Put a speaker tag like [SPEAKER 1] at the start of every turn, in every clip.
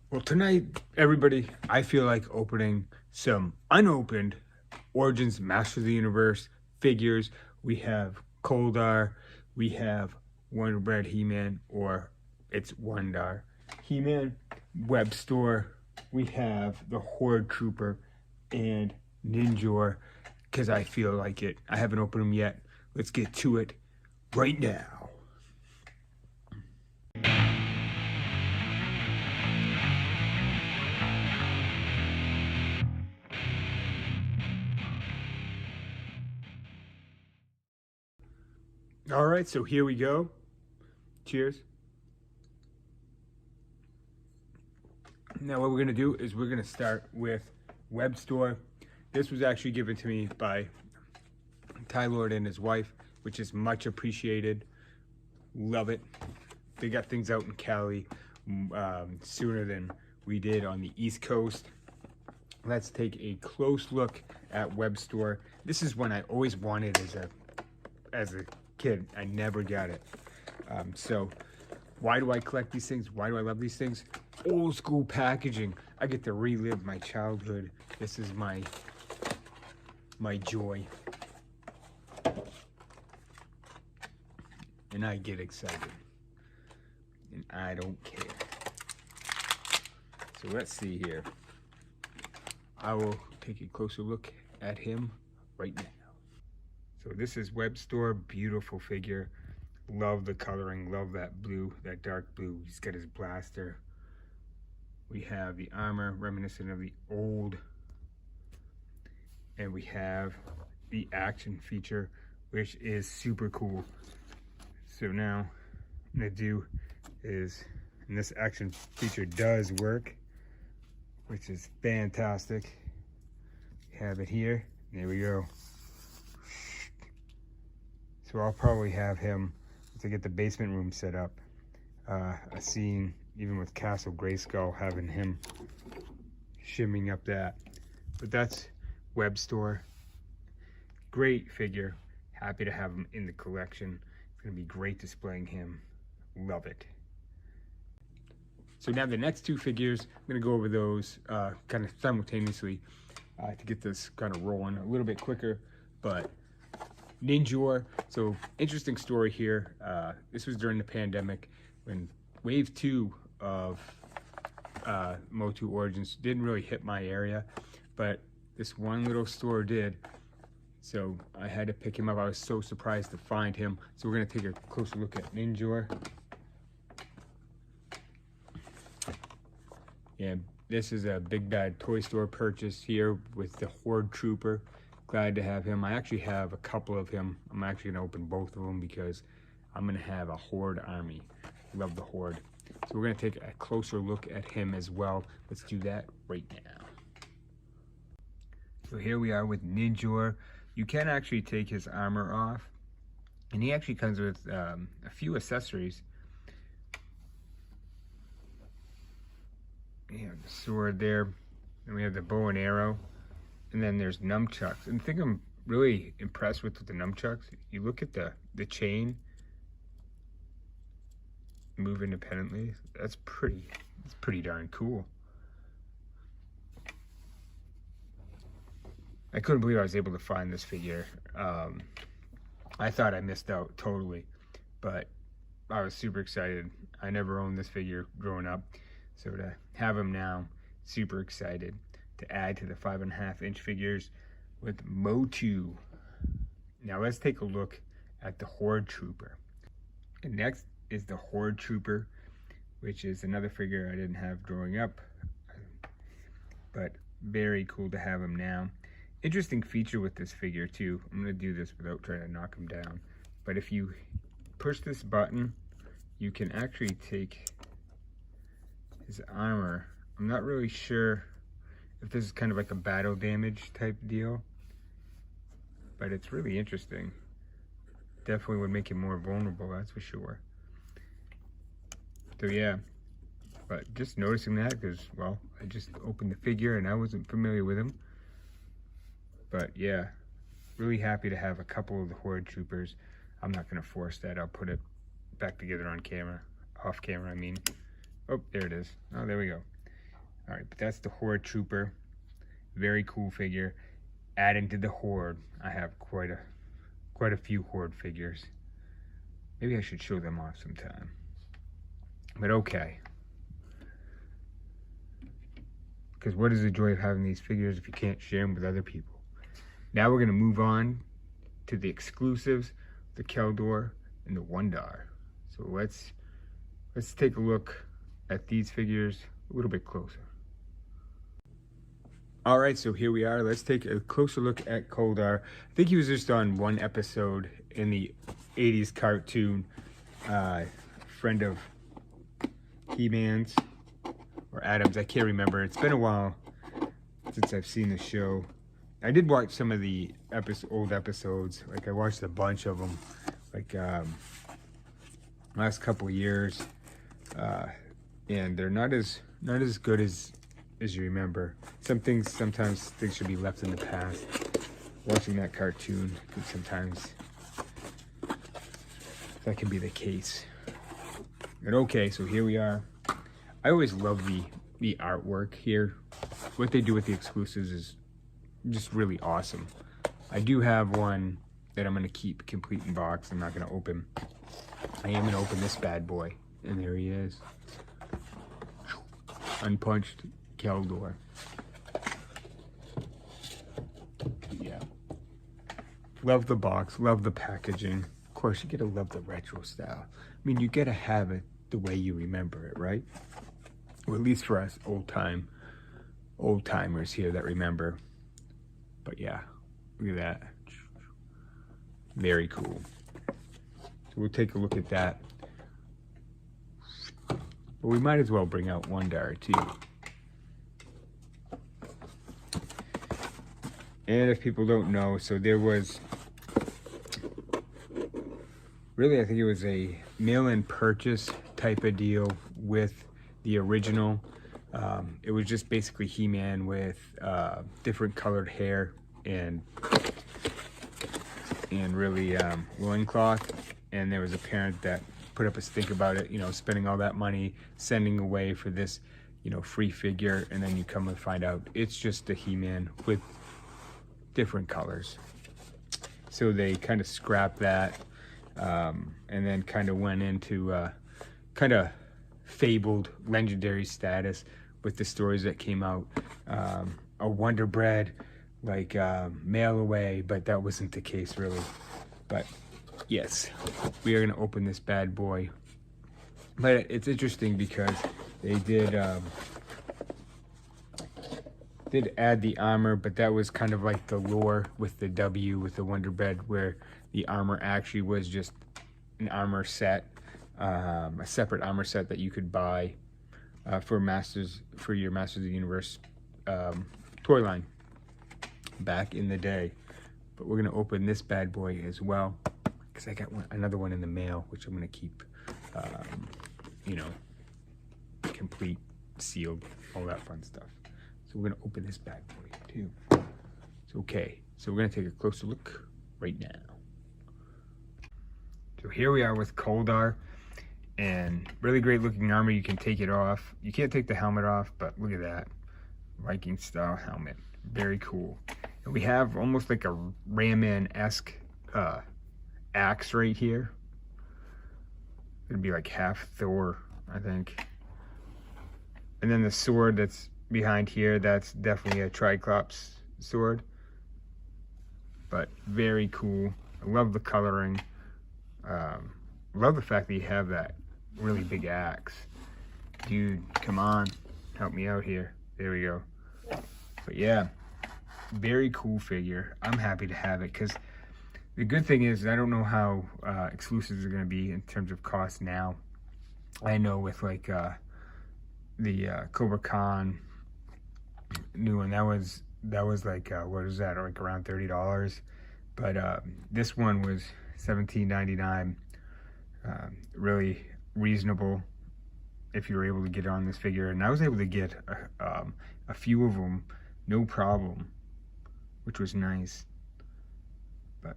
[SPEAKER 1] Well, tonight, everybody, I feel like opening some unopened Origins Master of the Universe figures. We have Koldar, we have Wonder Bread He-Man, or it's Wondar He-Man, Web Store. We have the Horde Trooper and Ninjor, because I feel like it. I haven't opened them yet. Let's get to it right now. All right, so here we go. Cheers. Now what we're gonna do is we're gonna start with Web Store. This was actually given to me by Ty Lord and his wife, which is much appreciated. Love it. They got things out in Cali sooner than we did on the East Coast. Let's take a close look at Web Store. This is one I always wanted as a kid. I never got it. So why do I collect these things? Why do I love these things? Old school packaging. I get to relive my childhood. This is my joy. And I get excited. And I don't care. So let's see here. I will take a closer look at him right now. So this is Web Store, beautiful figure. Love the coloring, love that blue, that dark blue. He's got his blaster. We have the armor reminiscent of the old. And we have the action feature, which is super cool. So now what I'm gonna do is, and this action feature does work, which is fantastic. We have it here, there we go. So I'll probably have him, to get the basement room set up, a scene, even with Castle Grayskull, having him shimming up that. But that's Web Store. Great figure. Happy to have him in the collection. It's gonna be great displaying him. Love it. So now the next two figures, I'm gonna go over those kind of simultaneously to get this kind of rolling a little bit quicker. But Ninjor, so interesting story here. This was during the pandemic when wave 2 of MOTU Origins didn't really hit my area, but this one little store did. So I had to pick him up. I was so surprised to find him. So we're gonna take a closer look at Ninjor. Yeah, this is a Big Bad Toy Store purchase here with the Horde Trooper. Glad to have him. I actually have a couple of him. I'm actually gonna open both of them because I'm gonna have a Horde army. Love the Horde. So we're gonna take a closer look at him as well. Let's do that right now. So here we are with Ninjor. You can actually take his armor off, and he actually comes with a few accessories. We have the sword there, and we have the bow and arrow. And then there's nunchucks. And the thing I'm really impressed with the nunchucks, you look at the chain move independently. That's pretty darn cool. I couldn't believe I was able to find this figure. I thought I missed out totally, but I was super excited. I never owned this figure growing up, so to have him now, super excited to add to the 5.5-inch figures with MOTU. Now let's take a look at the Horde Trooper. And next is the Horde Trooper, which is another figure I didn't have growing up, but very cool to have him now. Interesting feature with this figure too. I'm gonna do this without trying to knock him down, but if you push this button, you can actually take his armor. I'm not really sure if this is kind of like a battle damage type deal, but it's really interesting. Definitely would make him more vulnerable, that's for sure. So yeah, but just noticing that because, well, I just opened the figure and I wasn't familiar with him. But yeah, really happy to have a couple of the Horde Troopers. I'm not gonna force that. I'll put it back together on camera, off camera I mean. Oh, there it is. Oh, there we go. All right, but that's the Horde Trooper. Very cool figure. Adding to the Horde, I have quite a few Horde figures. Maybe I should show them off sometime. But okay. Because what is the joy of having these figures if you can't share them with other people? Now we're going to move on to the exclusives, the Keldor and the Wundar. So let's take a look at these figures a little bit closer. All right, so here we are. Let's take a closer look at Keldor. I think he was just on one episode in the 80s cartoon, friend of He-Man's or Adams. I can't remember. It's been a while since I've seen the show. I did watch some of the old episodes. Like I watched a bunch of them, like last couple of years, and they're not as good as you remember. Sometimes things should be left in the past. Watching that cartoon could sometimes that can be the case. But okay, so here we are. I always love the artwork here. What they do with the exclusives is just really awesome. I do have one that I'm gonna keep complete in box. I'm not gonna open. I am gonna open this bad boy, and there he is, unpunched Keldor. Yeah, love the box, love the packaging. Of course, you gotta love the retro style. I mean, you gotta have it the way you remember it, right? Or at least for us old timers here that remember. But yeah, look at that. Very cool. So we'll take a look at that. But we might as well bring out Wundar too. And if people don't know, so there was, really I think it was a mail-in purchase type of deal with the original. It was just basically He-Man with different colored hair and really loincloth. And there was a parent that put up a stink about it, you know, spending all that money, sending away for this, you know, free figure, and then you come and find out it's just a He-Man with different colors. So they kind of scrapped that, and then kind of went into kind of fabled legendary status with the stories that came out. A Wonder Bread, like mail away, but that wasn't the case really. But yes, we are gonna open this bad boy. But it's interesting because they did add the armor, but that was kind of like the lore with the W, with the Wonder Bread, where the armor actually was just an armor set, a separate armor set that you could buy for your Masters of the Universe toy line back in the day. But we're gonna open this bad boy as well, because I got another one in the mail, which I'm gonna keep, you know, complete, sealed, all that fun stuff. So we're gonna open this bad boy too. It's okay. So we're gonna take a closer look right now. So here we are with Keldor, and really great looking armor. You can take it off. You can't take the helmet off, but look at that Viking style helmet. Very cool. And we have almost like a Ram-Man-esque axe right here. It'd be like half Thor, I think. And then the sword that's behind here, that's definitely a Triclops sword. But very cool. I love the coloring. Love the fact that you have that really big axe. Dude, come on. Help me out here. There we go. But yeah, very cool figure. I'm happy to have it, because the good thing is I don't know how exclusives are going to be in terms of cost now. I know with like the Cobra Khan new one, that was like what is that, like around $30, but this one was $17.99. Really reasonable if you were able to get on this figure, and I was able to get a few of them no problem, which was nice. But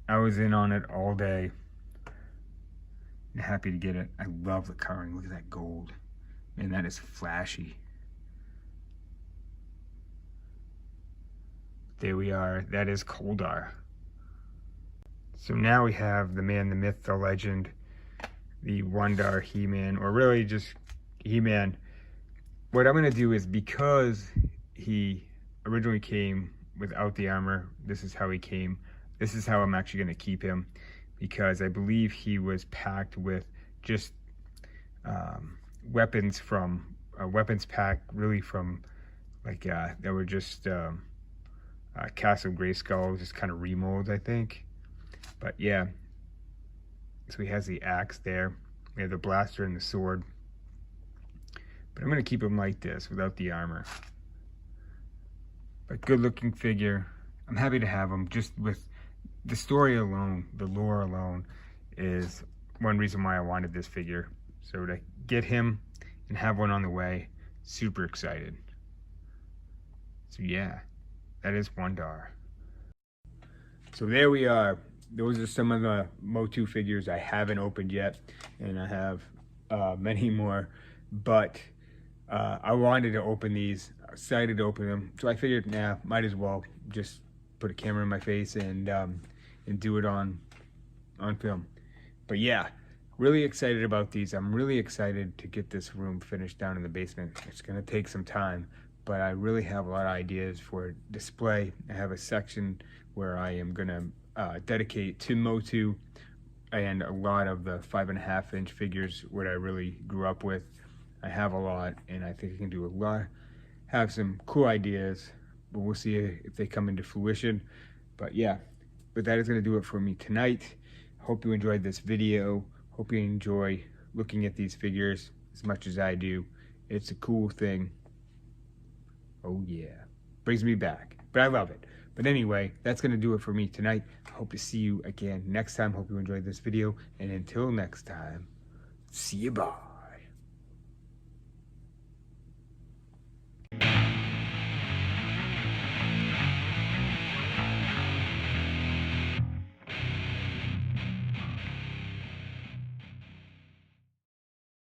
[SPEAKER 1] I was in on it all day and happy to get it. I love the coloring. Look at that gold. And that is flashy. There we are. That is Koldar. So now we have the man, the myth, the legend, the Wondar He-Man, or really just He-Man. What I'm going to do is, because he originally came without the armor, this is how he came. This is how I'm actually going to keep him, because I believe he was packed with just weapons from a weapons pack, really from like that were just Castle Grayskull, just kind of remolds, I think. But yeah, so he has the axe there. We have the blaster and the sword. But I'm going to keep him like this, without the armor. But good looking figure. I'm happy to have him. Just with the story alone, the lore alone, is one reason why I wanted this figure. So to get him and have one on the way, super excited. So yeah, that is Wondar. So there we are. Those are some of the MOTU figures I haven't opened yet, and I have many more, but I wanted to open these, excited to open them, so I figured, nah, might as well just put a camera in my face and do it on film. But yeah, really excited about these. I'm really excited to get this room finished down in the basement. It's gonna take some time, but I really have a lot of ideas for display. I have a section where I am gonna dedicate to MOTU and a lot of the 5.5-inch figures, what I really grew up with. I have a lot, and I think I can do a lot, have some cool ideas, but we'll see if they come into fruition. But yeah, but that is going to do it for me tonight. Hope you enjoyed this video. Hope you enjoy looking at these figures as much as I do. It's a cool thing. Oh yeah, brings me back, but I love it. But anyway, that's going to do it for me tonight. I hope to see you again next time. Hope you enjoyed this video, and until next time, see you, bye.